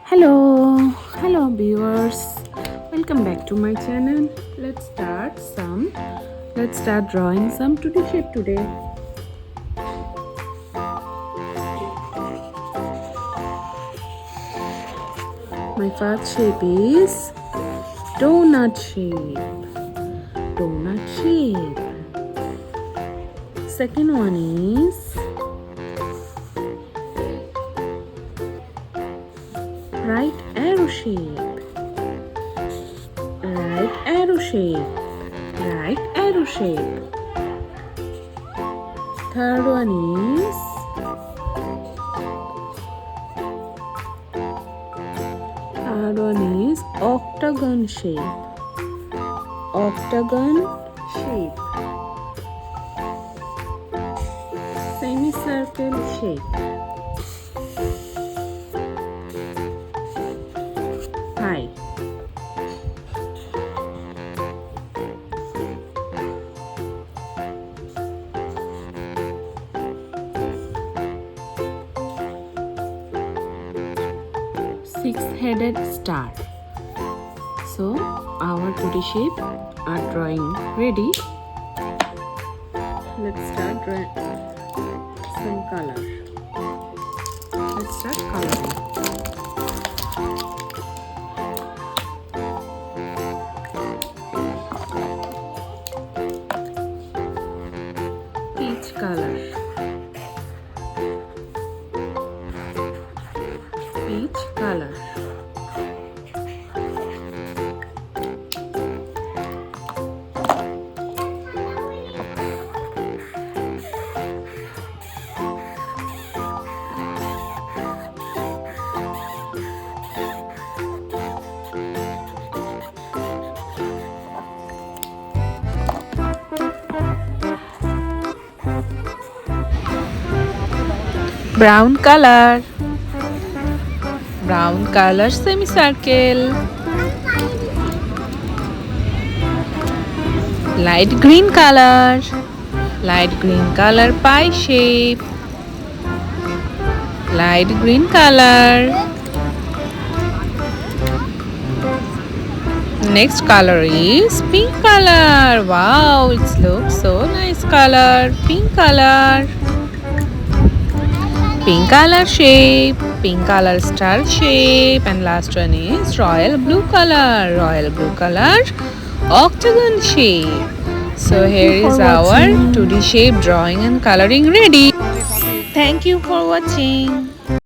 Hello viewers, welcome back to my channel. Let's start drawing some 2D shape today. My first shape is donut shape. Second one is right arrow shape. Third one is octagon shape. Semicircle shape. Pie. Six-headed star. So our 2D shape are drawing ready. Let's start drawing some color. Let's start coloring. Peach color. Brown color, semicircle. Light green color, pie shape. Light green color. Next color is pink color. Wow, it looks so nice color. Pink color shape, pink color star shape, and last one is royal blue color, octagon shape. So here is our 2D shape drawing and coloring ready. Thank you for watching.